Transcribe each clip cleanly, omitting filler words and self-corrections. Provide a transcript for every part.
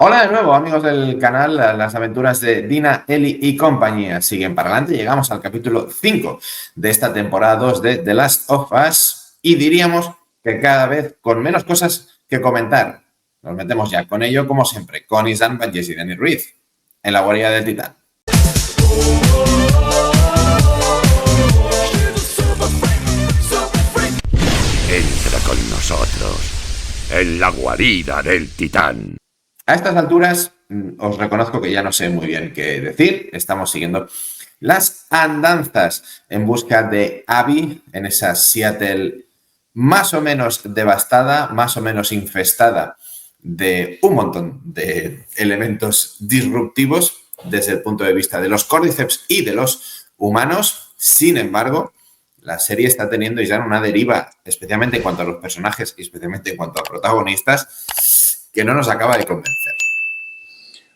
Hola de nuevo, amigos del canal. Las aventuras de Dina, Ellie y compañía siguen para adelante. Llegamos al capítulo 5 de esta temporada 2 de The Last of Us y diríamos que cada vez con menos cosas que comentar. Nos metemos ya con ello, como siempre, con Isan Banjes y Dani Ruiz en la guarida del Titán. Entra con nosotros en la guarida del Titán. A estas alturas, os reconozco que ya no sé muy bien qué decir. Estamos siguiendo las andanzas en busca de Abby en esa Seattle más o menos devastada, más o menos infestada de un montón de elementos disruptivos desde el punto de vista de los Cordyceps y de los humanos. Sin embargo, la serie está teniendo ya una deriva, especialmente en cuanto a los personajes y especialmente en cuanto a protagonistas, que no nos acaba de convencer.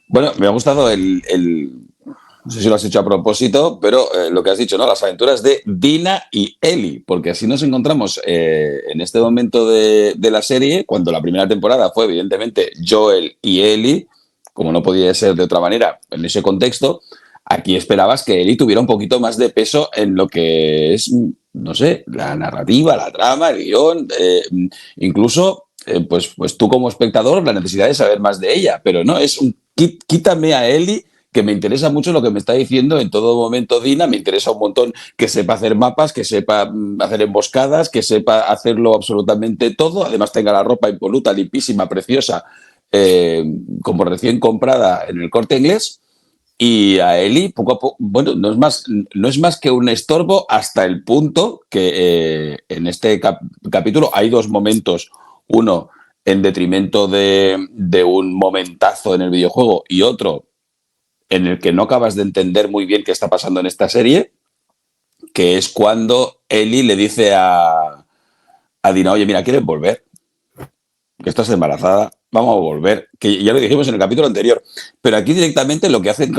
Bueno, me ha gustado no sé si lo has hecho a propósito, pero lo que has dicho, ¿no? Las aventuras de Dina y Ellie, porque así nos encontramos en este momento de la serie, cuando la primera temporada fue evidentemente Joel y Ellie, como no podía ser de otra manera en ese contexto. Aquí esperabas que Ellie tuviera un poquito más de peso en lo que es, no sé, la narrativa, la trama, el guión, incluso, pues tú como espectador, la necesidad de saber más de ella, pero no, es un quítame a Ellie, que me interesa mucho lo que me está diciendo en todo momento Dina, me interesa un montón que sepa hacer mapas, que sepa hacer emboscadas, que sepa hacerlo absolutamente todo, además tenga la ropa impoluta, limpísima, preciosa, como recién comprada en el Corte Inglés. Y a Ellie, poco a poco, bueno, no es más que un estorbo hasta el punto que en este capítulo hay dos momentos. Uno en detrimento de un momentazo en el videojuego y otro en el que no acabas de entender muy bien qué está pasando en esta serie, que es cuando Ellie le dice a Dina, oye, mira, ¿quieres volver? Que estás embarazada, vamos a volver, que ya lo dijimos en el capítulo anterior, pero aquí directamente lo que hacen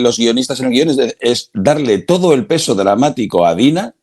los guionistas en el guion es darle todo el peso dramático a Dina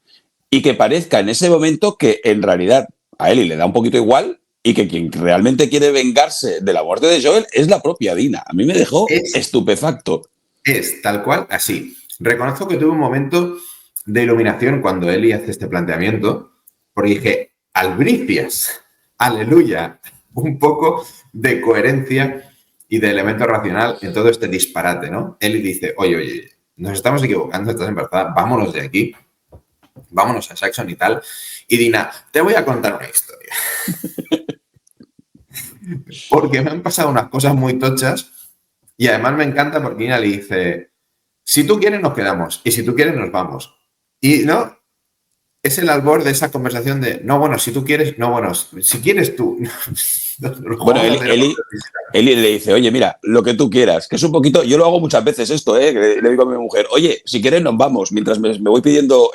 y que parezca en ese momento que en realidad a Ellie le da un poquito igual y que quien realmente quiere vengarse de la muerte de Joel es la propia Dina. A mí me dejó estupefacto. Es tal cual así. Reconozco que tuve un momento de iluminación cuando Eli hace este planteamiento, porque dije, albricias, aleluya, un poco de coherencia y de elemento racional en todo este disparate, ¿no? Eli dice, oye, nos estamos equivocando, estás embarazada, vámonos de aquí, vámonos a Saxon y tal. Y Dina, te voy a contar una historia. Porque me han pasado unas cosas muy tochas y además me encanta porque Dina le dice, si tú quieres nos quedamos y si tú quieres nos vamos. Y no, es el albor de esa conversación de, no, bueno, si tú quieres, no, bueno, si quieres tú. Bueno, Eli le dice, oye, mira, lo que tú quieras, que es un poquito, yo lo hago muchas veces esto, que le digo a mi mujer, oye, si quieres nos vamos, mientras me voy pidiendo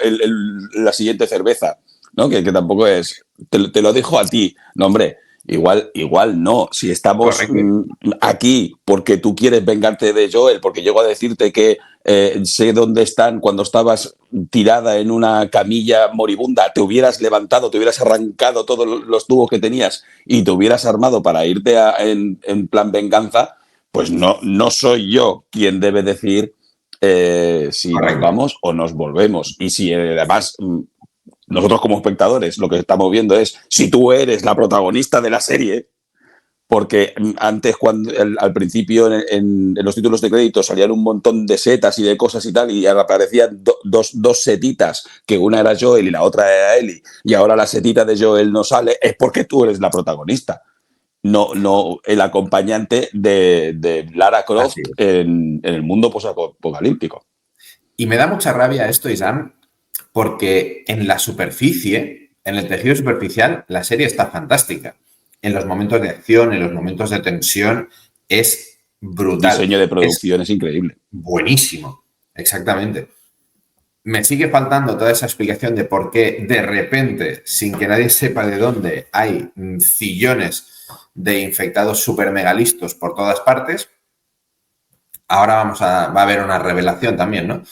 la siguiente cerveza, ¿no? Que tampoco es, te lo dejo a ti, no, hombre, igual no, si estamos aquí porque tú quieres vengarte de Joel, porque llego a decirte que sé dónde están cuando estabas tirada en una camilla moribunda, te hubieras levantado, te hubieras arrancado todos los tubos que tenías y te hubieras armado para irte en plan venganza, pues no soy yo quien debe decir si nos vamos o nos volvemos. Y si además nosotros como espectadores lo que estamos viendo es si tú eres la protagonista de la serie, porque antes cuando al principio en los títulos de crédito salían un montón de setas y de cosas y tal, y aparecían dos setitas, que una era Joel y la otra era Ellie, y ahora la setita de Joel no sale, es porque tú eres la protagonista, no el acompañante de Lara Croft en el mundo posapocalíptico. Y me da mucha rabia esto, Isan, porque en la superficie, en el tejido superficial, la serie está fantástica. En los momentos de acción, en los momentos de tensión, es brutal. El diseño de producción es increíble. Buenísimo, exactamente. Me sigue faltando toda esa explicación de por qué de repente, sin que nadie sepa de dónde, hay zillones de infectados super megalistos por todas partes. Ahora va a haber una revelación también, ¿no?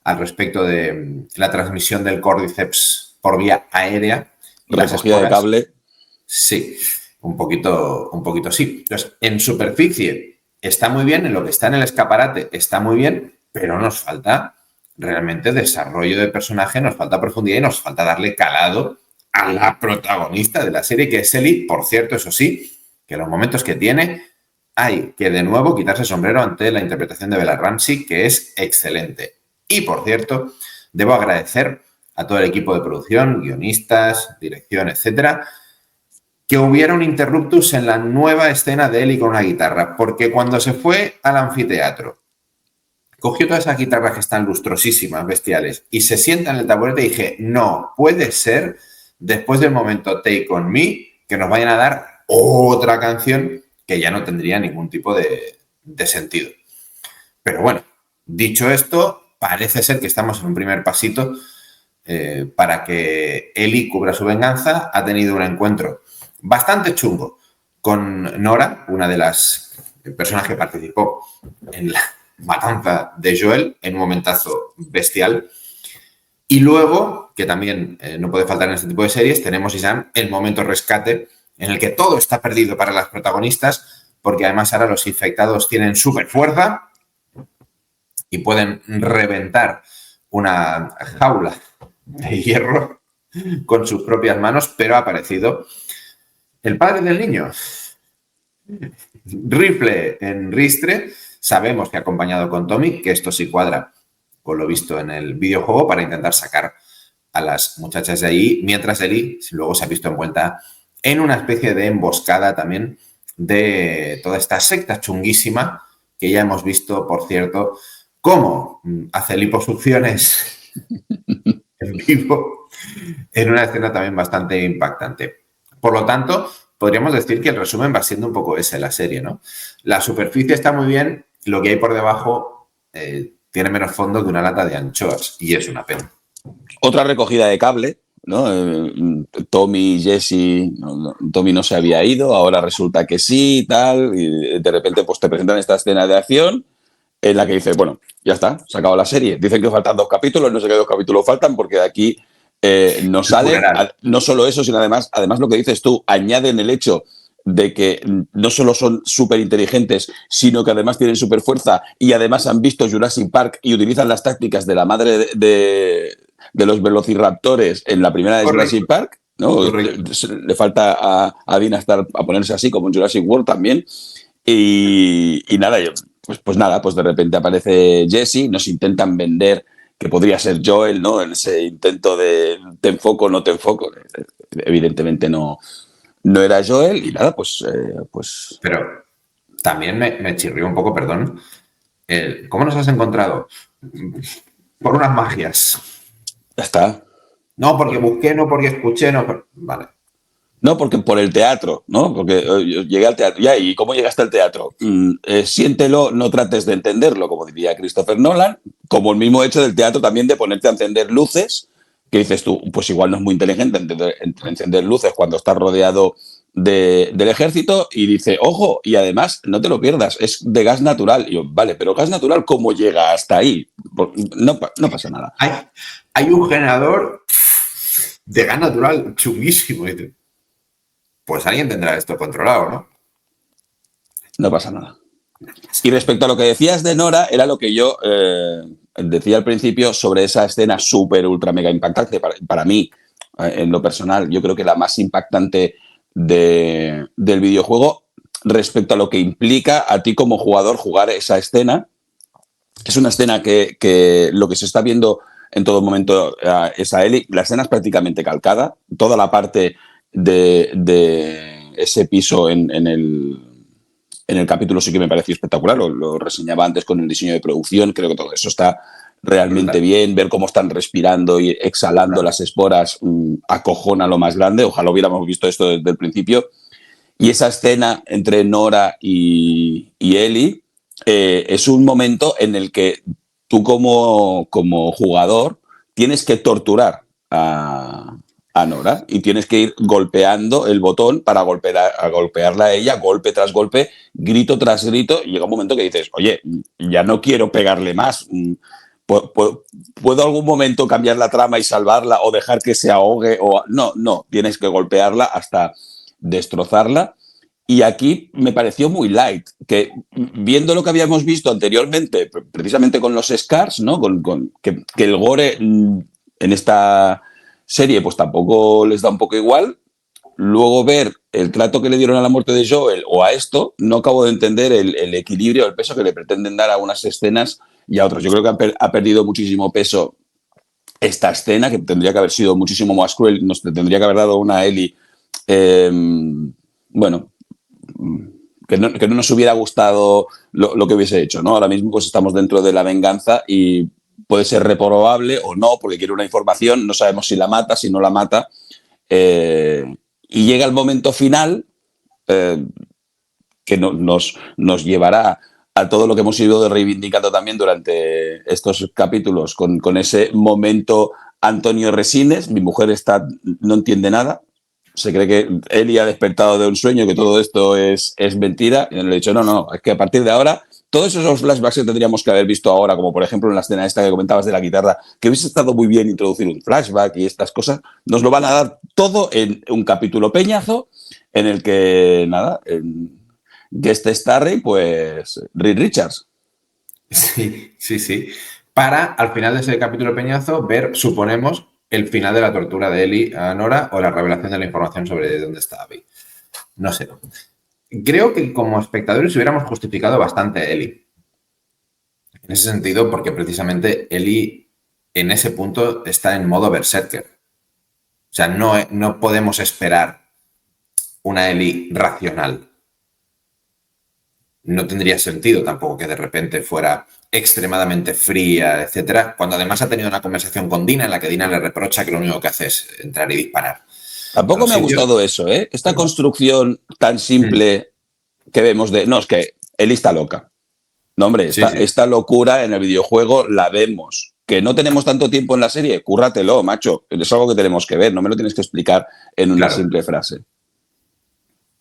Al respecto de la transmisión del Cordyceps por vía aérea. Recogida de cable. Sí, un poquito sí. Entonces, en superficie, está muy bien, en lo que está en el escaparate está muy bien, pero nos falta realmente desarrollo de personaje, nos falta profundidad y nos falta darle calado a la protagonista de la serie, que es Ellie. Por cierto, eso sí, que los momentos que tiene hay que de nuevo quitarse el sombrero ante la interpretación de Bella Ramsey, que es excelente. Y por cierto, debo agradecer a todo el equipo de producción, guionistas, dirección, etcétera, que hubiera un interruptus en la nueva escena de Ellie con una guitarra, porque cuando se fue al anfiteatro, cogió todas esas guitarras que están lustrosísimas, bestiales, y se sienta en el taburete y dije, no puede ser, después del momento Take On Me, que nos vayan a dar otra canción que ya no tendría ningún tipo de sentido. Pero bueno, dicho esto, parece ser que estamos en un primer pasito para que Ellie cubra su venganza. Ha tenido un encuentro bastante chungo con Nora, una de las personas que participó en la matanza de Joel, en un momentazo bestial. Y luego, que también no puede faltar en este tipo de series, tenemos, Isam, el momento rescate, en el que todo está perdido para las protagonistas, porque además ahora los infectados tienen súper fuerza y pueden reventar una jaula de hierro con sus propias manos, pero ha aparecido el padre del niño. Rifle en ristre, sabemos que ha acompañado con Tommy, que esto sí cuadra con lo visto en el videojuego, para intentar sacar a las muchachas de ahí, mientras Ellie luego se ha visto envuelta en una especie de emboscada también de toda esta secta chunguísima, que ya hemos visto, por cierto, cómo hace liposucciones en vivo en una escena también bastante impactante. Por lo tanto, podríamos decir que el resumen va siendo un poco ese, la serie, ¿no? La superficie está muy bien, lo que hay por debajo tiene menos fondo que una lata de anchoas, y es una pena. Otra recogida de cable, ¿no? Tommy, Jesse, Tommy no se había ido, ahora resulta que sí, tal, y de repente pues te presentan esta escena de acción en la que dices, bueno, ya está, se ha acabado la serie. Dicen que faltan 2 capítulos, no sé qué 2 capítulos faltan, porque de aquí no sale, no solo eso, sino además lo que dices tú, añaden el hecho de que no solo son súper inteligentes, sino que además tienen súper fuerza y además han visto Jurassic Park y utilizan las tácticas de la madre de los velociraptores en la primera de Jurassic Park, ¿no? Le falta a Dina a ponerse así como en Jurassic World también. Y nada, pues nada, pues de repente aparece Jesse, nos intentan vender que podría ser Joel, ¿no? En ese intento de te enfoco, no te enfoco. Evidentemente no era Joel y nada, pues... Pero también me chirrió un poco, perdón. ¿Cómo nos has encontrado? Por unas magias. Ya está. No, porque busqué, no porque escuché, no. Vale. No, porque por el teatro, ¿no? Porque yo llegué al teatro. Ya, ¿y cómo llegaste al teatro? Siéntelo, no trates de entenderlo, como diría Christopher Nolan, como el mismo hecho del teatro también de ponerte a encender luces, que dices tú, pues igual no es muy inteligente encender luces cuando estás rodeado del ejército, y dice, ojo, y además no te lo pierdas, es de gas natural. Y yo, vale, pero gas natural, ¿cómo llega hasta ahí? No pasa nada. Hay un generador de gas natural chunguísimo. Pues alguien tendrá esto controlado, ¿no? No pasa nada. Y respecto a lo que decías de Nora, era lo que yo decía al principio sobre esa escena súper, ultra, mega impactante. Para mí, en lo personal, yo creo que la más impactante del videojuego respecto a lo que implica a ti como jugador jugar esa escena. Es una escena que lo que se está viendo en todo momento es a Ellie. La escena es prácticamente calcada. Toda la parte de ese piso en el capítulo sí que me pareció espectacular. Lo reseñaba antes con el diseño de producción. Creo que todo eso está realmente bien. Ver cómo están respirando y exhalando las esporas acojona lo más grande. Ojalá hubiéramos visto esto desde el principio. Y esa escena entre Nora y Ellie es un momento en el que tú como jugador tienes que torturar a Nora y tienes que ir golpeando el botón para golpearla a ella, golpe tras golpe, grito tras grito, y llega un momento que dices, oye, ya no quiero pegarle más. ¿Puedo algún momento cambiar la trama y salvarla o dejar que se ahogue? No, tienes que golpearla hasta destrozarla. Y aquí me pareció muy light, que viendo lo que habíamos visto anteriormente, precisamente con los Scars, ¿no? Que el gore en esta serie pues tampoco les da un poco igual. Luego ver el trato que le dieron a la muerte de Joel o a esto, no acabo de entender el equilibrio, el peso que le pretenden dar a unas escenas y a otras. Yo creo que ha perdido muchísimo peso esta escena, que tendría que haber sido muchísimo más cruel, nos tendría que haber dado una Ellie, bueno, que no nos hubiera gustado lo que hubiese hecho, ¿no? Ahora mismo pues estamos dentro de la venganza y puede ser reprobable o no, porque quiere una información, no sabemos si la mata, si no la mata, y llega el momento final eh, que nos llevará a todo lo que hemos ido reivindicando también durante estos capítulos con ese momento Antonio Resines. Mi mujer no entiende nada, se cree que Eli ha despertado de un sueño, que todo esto es mentira. Y le he dicho, no, es que a partir de ahora, todos esos flashbacks que tendríamos que haber visto ahora, como por ejemplo en la escena esta que comentabas de la guitarra, que hubiese estado muy bien introducir un flashback y estas cosas, nos lo van a dar todo en un capítulo peñazo, en el que, nada, guest starring, pues, Reed Richards. Sí, sí, sí. Para, al final de ese capítulo peñazo, ver, suponemos, el final de la tortura de Ellie a Nora o la revelación de la información sobre dónde está Abby. No sé. Creo que como espectadores hubiéramos justificado bastante a Ellie. En ese sentido, porque precisamente Ellie en ese punto está en modo berserker. O sea, no podemos esperar una Ellie racional. No tendría sentido tampoco que de repente fuera extremadamente fría, etcétera, cuando además ha tenido una conversación con Dina en la que Dina le reprocha que lo único que hace es entrar y disparar a Tampoco los me ha sitios. gustado eso, ¿eh? Esta construcción tan simple que vemos de, no, es que Ellie está loca. No, hombre, Sí, sí. esta locura en el videojuego la vemos. Que no tenemos tanto tiempo en la serie, cúrratelo, macho. Es algo que tenemos que ver, no me lo tienes que explicar en una Claro, simple frase.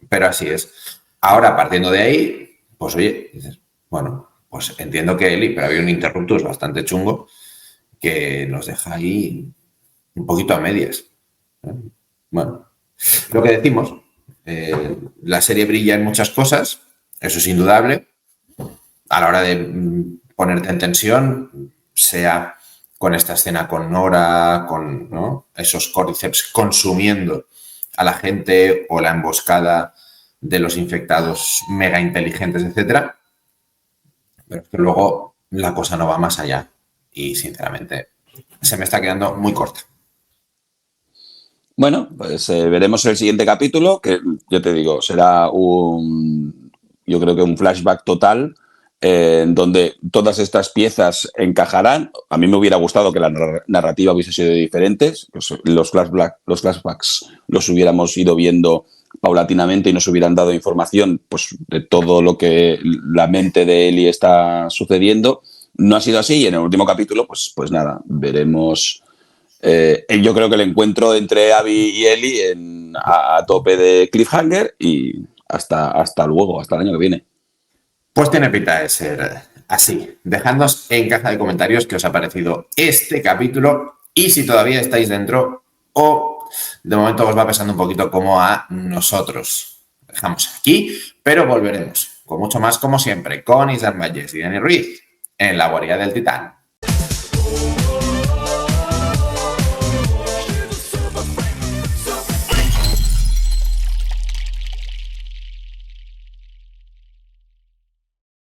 pero así es. Ahora, partiendo de ahí, pues oye, dices, bueno, pues entiendo que Eli, pero había un interruptus bastante chungo que nos deja ahí un poquito a medias. Bueno, lo que decimos, la serie brilla en muchas cosas, eso es indudable, a la hora de ponerte en tensión, sea con esta escena con Nora, con, ¿no?, esos córdiceps consumiendo a la gente o la emboscada de los infectados mega inteligentes, etcétera. Pero es que luego la cosa no va más allá y sinceramente se me está quedando muy corta. Bueno, pues veremos el siguiente capítulo, que yo te digo, será yo creo que un flashback total, en donde todas estas piezas encajarán. A mí me hubiera gustado que la narrativa hubiese sido diferente, los flashbacks los hubiéramos ido viendo paulatinamente y nos hubieran dado información pues, de todo lo que la mente de Ellie está sucediendo. No ha sido así y en el último capítulo, pues nada, veremos. Yo creo que el encuentro entre Abby y Ellie a tope de cliffhanger y hasta luego, hasta el año que viene. Pues tiene pinta de ser así. Dejadnos en caja de comentarios qué os ha parecido este capítulo y si todavía estáis dentro o de momento os va pesando un poquito como a nosotros. Dejamos aquí, pero volveremos con mucho más como siempre con Isaac Valles y Dani Ruiz en la guarida del Titán.